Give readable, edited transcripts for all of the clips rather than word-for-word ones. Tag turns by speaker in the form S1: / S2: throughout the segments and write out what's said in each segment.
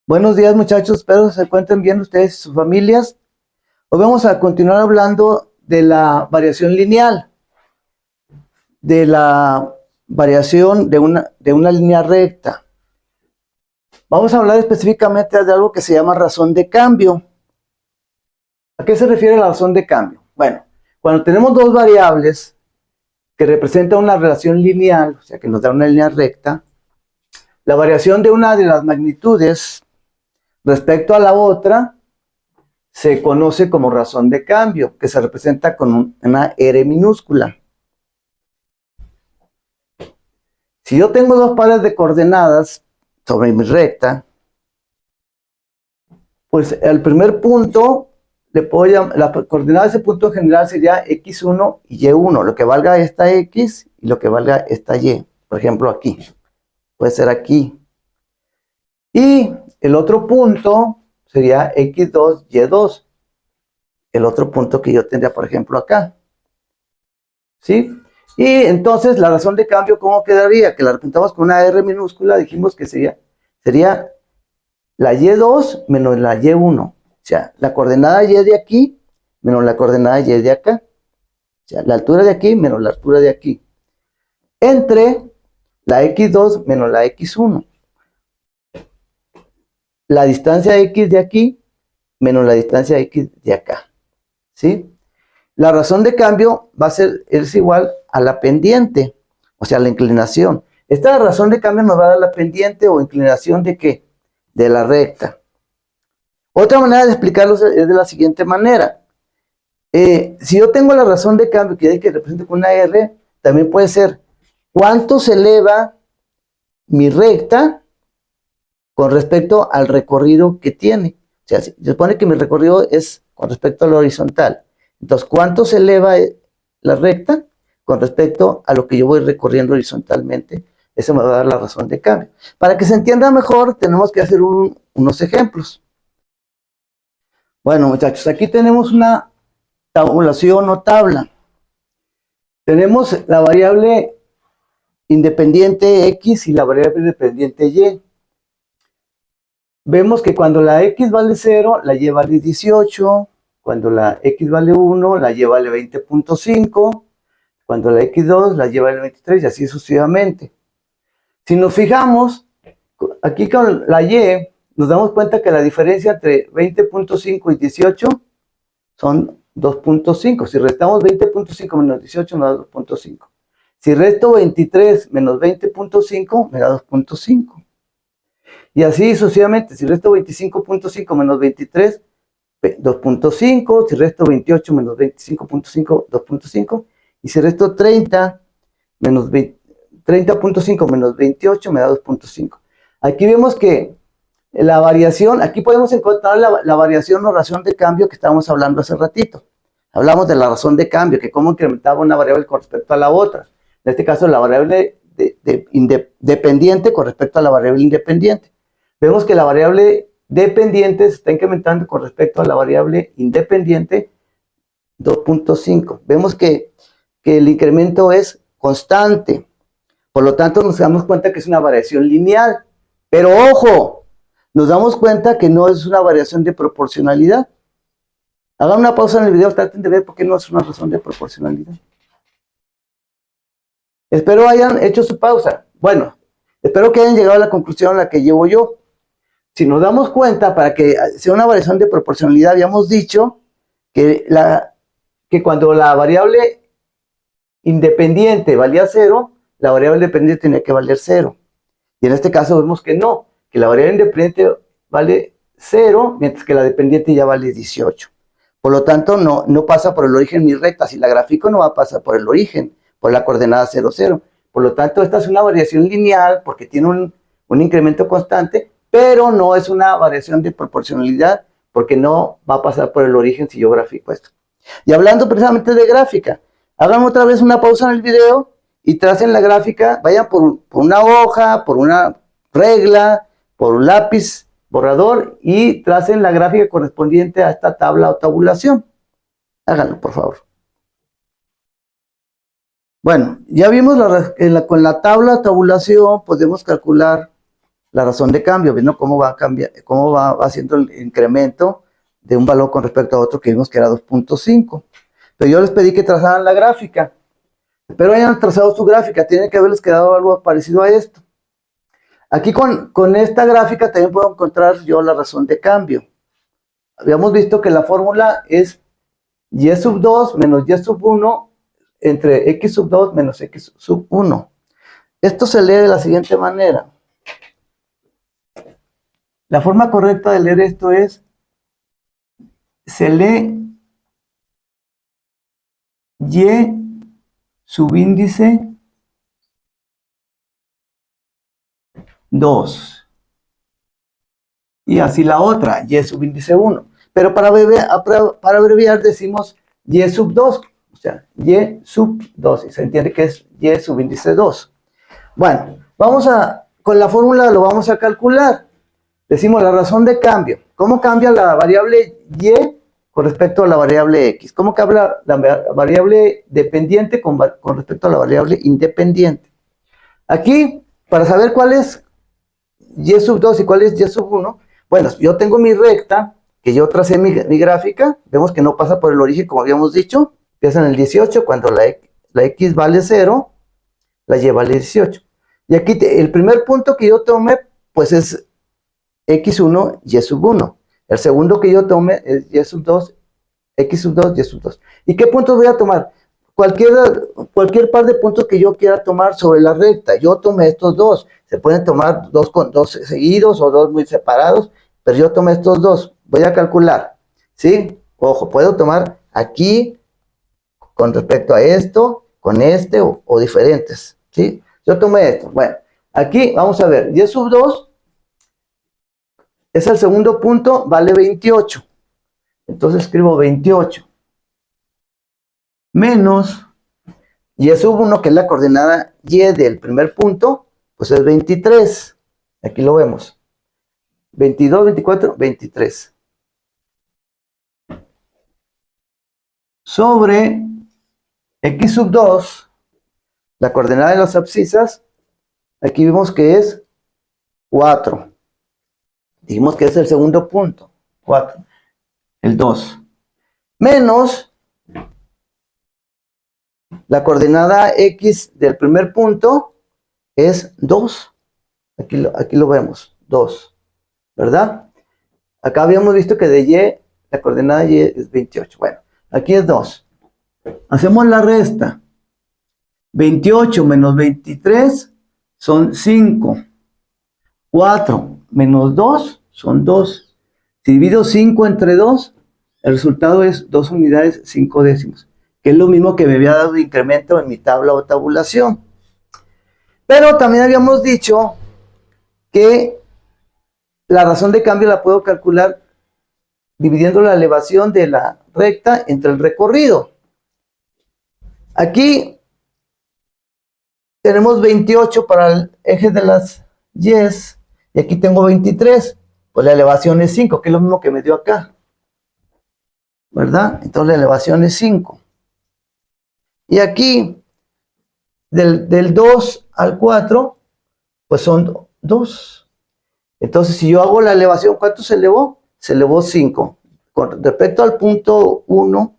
S1: Buenos días, muchachos, espero se encuentren bien ustedes y sus familias. Hoy vamos a continuar hablando de la variación lineal, de la variación de una línea recta. Vamos a hablar específicamente de algo que se llama razón de cambio. ¿A qué se refiere la razón de cambio? Bueno, cuando tenemos dos variables que representan una relación lineal, o sea, que nos da una línea recta, la variación de una de las magnitudes respecto a la otra se conoce como razón de cambio, que se representa con una R minúscula. Si yo tengo dos pares de coordenadas sobre mi recta, pues el primer punto le puedo llamar, la coordenada de ese punto en general sería x1 y y1, lo que valga esta x y lo que valga esta y. Por ejemplo, aquí. Puede ser aquí. Y el otro punto sería x2, y2. El otro punto que yo tendría, por ejemplo, acá. ¿Sí? Y entonces la razón de cambio, ¿cómo quedaría? Que la representamos con una R minúscula, dijimos que sería la Y2 menos la Y1. O sea, la coordenada Y de aquí menos la coordenada Y de acá. O sea, la altura de aquí menos la altura de aquí. Entre la X2 menos la X1. La distancia X de aquí menos la distancia X de acá. ¿Sí? La razón de cambio es igual a la pendiente, o sea, la inclinación. Esta razón de cambio nos va a dar la pendiente o inclinación de ¿qué? De la recta. Otra manera de explicarlo es de la siguiente manera. Si yo tengo la razón de cambio que representa con una R, también puede ser cuánto se eleva mi recta con respecto al recorrido que tiene. O sea, se supone que mi recorrido es con respecto a la horizontal. Entonces, ¿cuánto se eleva la recta con respecto a lo que yo voy recorriendo horizontalmente? Eso me va a dar la razón de cambio. Para que se entienda mejor, tenemos que hacer unos ejemplos. Bueno, muchachos, aquí tenemos una tabulación o tabla. Tenemos la variable independiente X y la variable independiente Y. Vemos que cuando la X vale 0, la Y vale 18. Cuando la X vale 1, la Y vale 20.5. Cuando la X2, la Y vale 23 y así sucesivamente. Si nos fijamos, aquí con la Y, nos damos cuenta que la diferencia entre 20.5 y 18 son 2.5. Si restamos 20.5 menos 18 me da 2.5. Si resto 23 menos 20.5 me da 2.5. Y así sucesivamente, si resto 25.5 menos 23, 2.5, si resto 28 menos 25.5, 2.5, y si resto 30.5 menos 28 me da 2.5. Aquí vemos que la variación, aquí podemos encontrar la variación o razón de cambio que estábamos hablando hace ratito. Hablamos de la razón de cambio, que cómo incrementaba una variable con respecto a la otra. En este caso, la variable dependiente con respecto a la variable independiente. Vemos que la variable dependiente se está incrementando con respecto a la variable independiente 2.5. Vemos que el incremento es constante. Por lo tanto, nos damos cuenta que es una variación lineal. Pero ojo, nos damos cuenta que no es una variación de proporcionalidad. Hagan una pausa en el video, traten de ver por qué no es una razón de proporcionalidad. Espero hayan hecho su pausa. Bueno, espero que hayan llegado a la conclusión a la que llevo yo. Si nos damos cuenta, para que sea una variación de proporcionalidad, habíamos dicho que cuando la variable independiente valía 0, la variable dependiente tenía que valer 0. Y en este caso vemos que no, que la variable independiente vale 0, mientras que la dependiente ya vale 18. Por lo tanto, no pasa por el origen mi recta. Si la grafico, no va a pasar por el origen, por la coordenada 0, 0. Por lo tanto, esta es una variación lineal porque tiene un incremento constante, pero no es una variación de proporcionalidad porque no va a pasar por el origen si yo grafico esto. Y hablando precisamente de gráfica, hagan otra vez una pausa en el video y tracen la gráfica, vayan por una hoja, por una regla, por un lápiz borrador y tracen la gráfica correspondiente a esta tabla o tabulación. Háganlo, por favor. Bueno, ya vimos con la tabla o tabulación podemos calcular la razón de cambio, viendo cómo va haciendo el incremento de un valor con respecto a otro que vimos que era 2.5. Pero yo les pedí que trazaran la gráfica. Pero hayan trazado su gráfica, tiene que haberles quedado algo parecido a esto. Aquí con esta gráfica también puedo encontrar yo la razón de cambio. Habíamos visto que la fórmula es y sub 2 menos y sub 1 entre x sub 2 menos x sub 1. Esto se lee de la siguiente manera. La forma correcta de leer esto es, se lee y subíndice 2. Y así la otra, y subíndice 1. Pero para abreviar decimos y sub 2. O sea, y sub 2. Y se entiende que es y subíndice 2. Bueno, con la fórmula lo vamos a calcular. Decimos la razón de cambio. ¿Cómo cambia la variable y con respecto a la variable x? ¿Cómo cambia la variable dependiente con respecto a la variable independiente? Aquí, para saber cuál es y sub 2 y cuál es y sub 1, bueno, yo tengo mi recta, que yo tracé mi gráfica, vemos que no pasa por el origen, como habíamos dicho, empieza en el 18, cuando la x vale 0, la y vale 18. Y aquí el primer punto que yo tomé, pues es x1, y sub 1. El segundo que yo tome es y sub 2, x sub 2, y sub 2. ¿Y qué puntos voy a tomar? Cualquier par de puntos que yo quiera tomar sobre la recta. Yo tomé estos dos. Se pueden tomar dos seguidos o dos muy separados, pero yo tomé estos dos. Voy a calcular, ¿sí? Ojo, puedo tomar aquí con respecto a esto, con este o diferentes, ¿sí? Yo tomé esto. Bueno, aquí vamos a ver. Y sub 2 es el segundo punto, vale 28. Entonces escribo 28. Menos y sub 1, que es la coordenada y del primer punto, pues es 23. Aquí lo vemos. 22, 24, 23. Sobre x sub 2, la coordenada de las abscisas, aquí vemos que es 4. Dijimos que es el segundo punto, 4. El 2. Menos la coordenada x del primer punto es 2. Aquí lo vemos, 2. ¿Verdad? Acá habíamos visto que de y, la coordenada y es 28. Bueno, aquí es 2. Hacemos la resta. 28 menos 23 son 5. 4 menos 2 son 2. Si divido 5 entre 2, el resultado es 2 unidades 5 décimos, que es lo mismo que me había dado de incremento en mi tabla o tabulación. Pero también habíamos dicho que la razón de cambio la puedo calcular dividiendo la elevación de la recta entre el recorrido. Aquí tenemos 28 para el eje de las y's y aquí tengo 23. Pues la elevación es 5, que es lo mismo que me dio acá, ¿verdad? Entonces la elevación es 5. Y aquí, del 2 al 4, pues son 2. Entonces, si yo hago la elevación, ¿cuánto se elevó? Se elevó 5. Con respecto al punto 1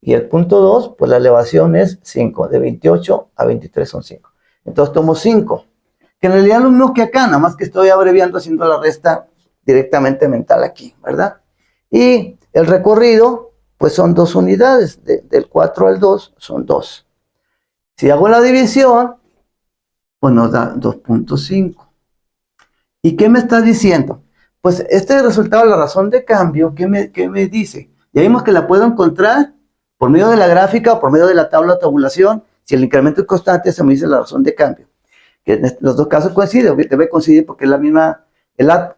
S1: y el punto 2, pues la elevación es 5. De 28 a 23 son 5. Entonces tomo 5. Que en realidad es lo mismo que acá, nada más que estoy abreviando haciendo la resta directamente mental aquí, ¿verdad? Y el recorrido, pues son 2 unidades. Del 4 al 2 son 2. Si hago la división, pues nos da 2.5. ¿Y qué me está diciendo? Pues este resultado de la razón de cambio, ¿qué me dice? Ya vimos que la puedo encontrar por medio de la gráfica o por medio de la tabla de tabulación. Si el incremento es constante, se me dice la razón de cambio. Que en los dos casos coincide, debe coincidir porque es la misma, es la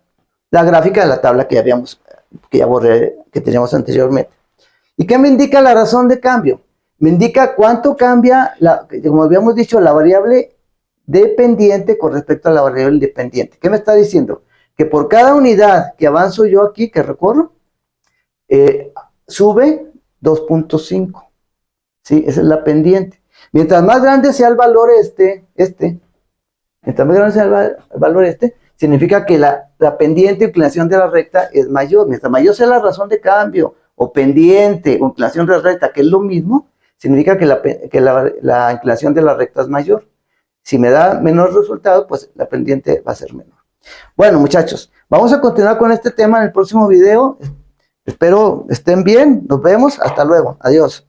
S1: gráfica de la tabla que ya borré, que teníamos anteriormente. ¿Y qué me indica la razón de cambio? Me indica cuánto cambia, como habíamos dicho, la variable dependiente con respecto a la variable independiente. ¿Qué me está diciendo? Que por cada unidad que avanzo yo aquí, que recorro, sube 2.5. ¿Sí? Esa es la pendiente. Mientras más grande sea el valor mientras más grande sea el valor significa que la pendiente o inclinación de la recta es mayor. Mientras mayor sea la razón de cambio, o pendiente o inclinación de la recta, que es lo mismo, significa que la inclinación de la recta es mayor. Si me da menor resultado, pues la pendiente va a ser menor. Bueno, muchachos, vamos a continuar con este tema en el próximo video. Espero estén bien. Nos vemos. Hasta luego. Adiós.